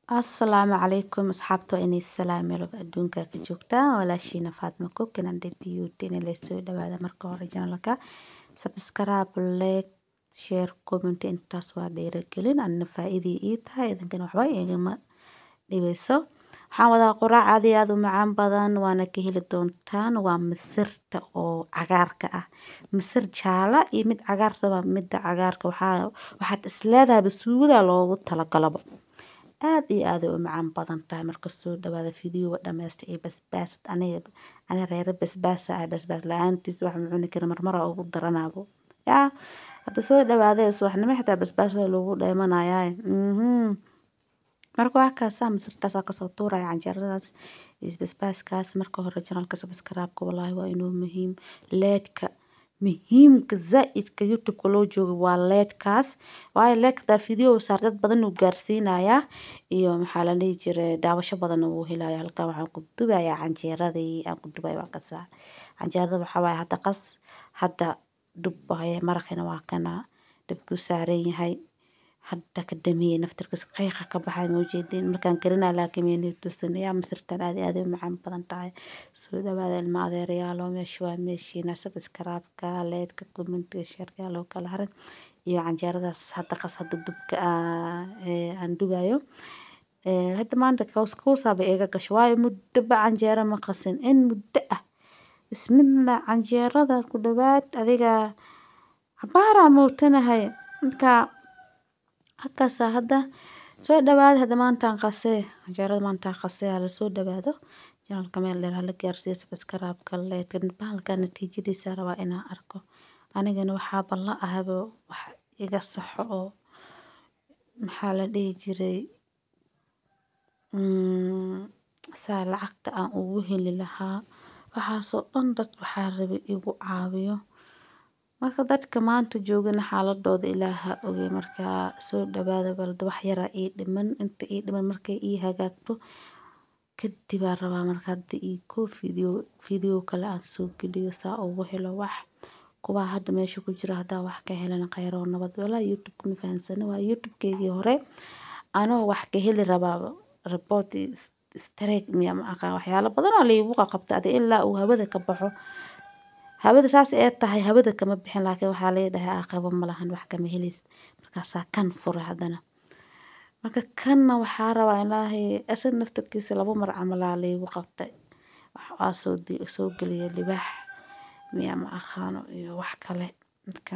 Asalaamu calaykum asxaabta waa inay salaam meel adduunka ka joogtaan walaashiina Faatma Cook inaan beauty in la soo dhawaada marka hore channelka subscribe like share comment intaas waa dhiirigelin anna faa'iido ii tahay idinkana waxba igama dhibeyso waxaan wadaa quraac aad u macaan badan waana ka heli doontaan waa misirta oo cagaarka ah misir jaala iyo mid cagaar sabab midda cagaarka waxaad isleedahay basuuda loogu talagalaba aad iyo aad u macaan badan tahay marka soo dhawaada fiidiyowga dhameystay iyo basbaas aniga reer basbaas basbaas la'aantiis wax ma cuni karo marmar ugu daranaabo yaa hadda soo dhawaada subaxnimo xitaa basbaas lagu dheemanayaa marka wax ka misirtaas ka soo tuuray canjeeradaas iyo basbaaskaas marka hore channelka subscribe wallahi waa inuu muhiim leedka muhiimka zaidka youtube loo joogo waa leedkaas waayo leedka video saar dad badan uu gaarsiinayaa iyo maxaa la dhihi jiray daawasho badan uu helayaa halka waxaan ku dubayaa canjeeradii aan ku dubay waa kasaa canjeerada waxa waaye hadda qas hadda dubay maraqina waa kana dibku saaran yahay hadda ka damiyay naftirkiisa qiiqa ka baxay ma ujeedin markaan karina laakiin meenu tusinayaa misirtan aad u macaan badan tahay soo dhawaada ilma adeerayaal oo meesha waa meeshiina subscribe-ka like-ka comment-ka share-ka loo kala harin iyo canjeeradaas hadda qas hadda dubka aan dubayo hadda maanta kuusa bay iga gashay waayo muddo ba canjeero ma qasin in muddo ah bismillah canjeerada ku dhawaad adiga cabaara mootanahay marka halkaas hadda soo dhawaada hadda maanta qasay canjeerada maanta qasay la soo dhawaado channelka meel dheer la gaarsiiyo subscribe-ka like bahalka natiijadiisa rabaa inaan arko anigana waxa balla ahaba wax iga saxo oo maxaa la dhihi jiray saa lacagta aan ugu heli lahaa waxaasoo dhan dad waxaa rabay igu caawiyo marka dadka maanta joogana xaaladooda ilaaha ogey marka soo dhawaada balda wax yara ii dhiman inta ii dhiman markay ii hagaagto kadib aan rabaa marka hadda ii ko video kale aan soo geliyo saa ugu helo wax kuwa hadda meesha ku jira hadda wax ka helana khayro nabad wala youtube ma fahansana waa youtube-keygii hore anoo wax ka heli rabaa report strike miya ma aqaan waxyaalo badan oo liigu qabtay ilaa uu hawada ka baxo hawada saas ay tahay hawada kama bixin laakiin waxa la yiraahdaa aqabo ma lahan wax kama helis markaas kan furo hadana marka kanna waxa rabaa ilaahay asad naftirkiisa laba mar camal liigu qabtay waxa soo galiyay libax miya ma aqaano iyo wax kale marka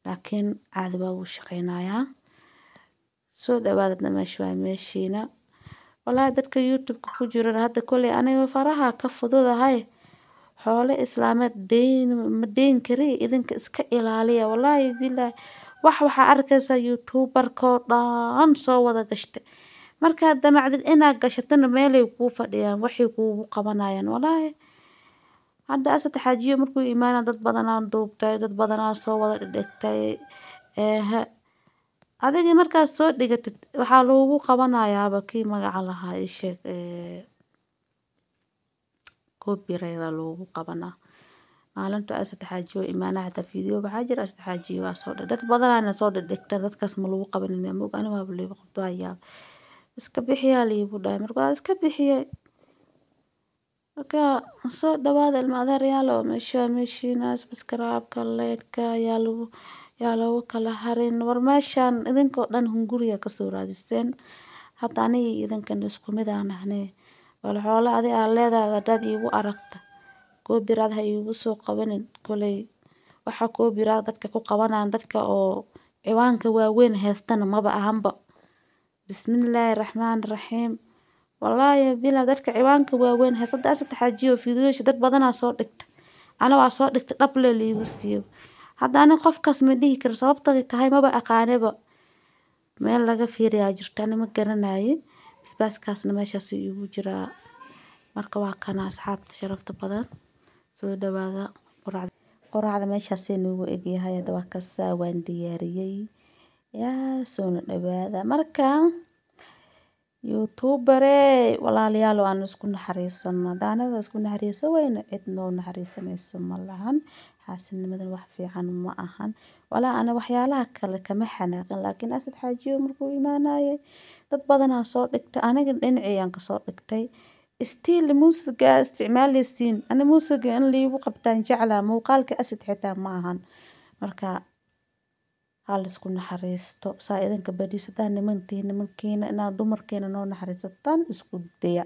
laakiin aad baa u shaqeynayaa soo dhawaada meesha waa meeshiina wallahi dadka youtube ku jira hadda kulay aniga faraha ka fududahay xoolo islaameed ma deyn kari idinka iska ilaaliya wallahi billahi waxa arkaysa youtuber ko dhan soo wada gashtay marka damacdid inaad gashatana meelay ku fadhiyaan waxay kuugu qabanayaan wallahi hadda asad xaajiyo markuu iimaana dad badan aan duubtay dad badan aan soo wada dhigtay adiga markaas soo dhigatid waxa loogu qabanayaa kii magaca lahaa sheeg copyright loogu qabanaa maalinta asad xaajiyo iimaana hada video waxa jira asad xaajiyo waa soo dad badan aan soo dhigtay dadkaas ma lagu qabanin ma og aniga waa leeyahay qabtaya iska bixiya liibu dhaay markaa iska bixiyay marka soo dhawaada ilma adeerayaal oo meeshiina subscribe-ka like-ka yaa lagu kala harin war meeshan idinkoo dhan hunguriga ka soo raadisteen hadda aniga idinkan isku mid aan ahnay wal xoolo adi aan leedahay dad iigu aragta copyright ha iigu soo qabanin kulay waxa copyright dadka ku qabanaan dadka oo ciwaanka waaweyn heestana maba ahanba bismillaahi raxmaani raxiim wallahi bila dadka ciwaanka waaweyn heesada asad xaajiyo fiidiyoosh dad badan soo dhigta ana waa soo dhigta dhable liigu siiyo hadda ani qofkaas ma dhihi karo sababta tahay maba aqaanaba meel laga fiiriyaa jirta ma garanayo basbaaskaasna meeshaas iigu jira marka waa kana asxaabta sharafta badan soo dhawaada quraacda meeshaas inuu egyahay hadda waa ka waan diyaariyay yaa soo dhawaada marka youtuber walaalayaal aan isku naxariisano daanada isku naxariiso wayna cid noo naxariisanayso malahan xaasinimadan wax fiican ma ahan walaa ana waxyaalaha kale kama xanaaqin laakiin asad xaajiyo markuu imaanayay dad badanaa soo dhigtay aniga dhinaciyaan ka soo dhigtay stiil muusiga isticmaalaysiin ana muusiga in liigu qabtaan jeclaa muuqaalka asad xitaa ma ahan marka hal isku naxariisto saa idinka bariis hadaa nimankiina inaa dumarkeena noo naxariisataan isku daya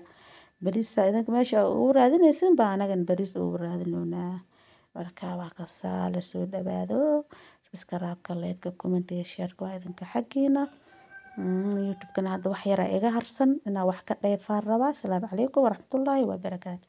bariis saa idinka meesha ugu raadinaysin baa anagan bariis ugu raadinoonaa marka waa kasaa la soo dhawaado subscribe-ka like-ka comment-ka share-ka waa idinka xaggiina youtube-kana hadda wax yar iga harsan inaa wax ka dheefaan rabaa. Asalaamu calaykum waraxmatullaahi wabarakaatu.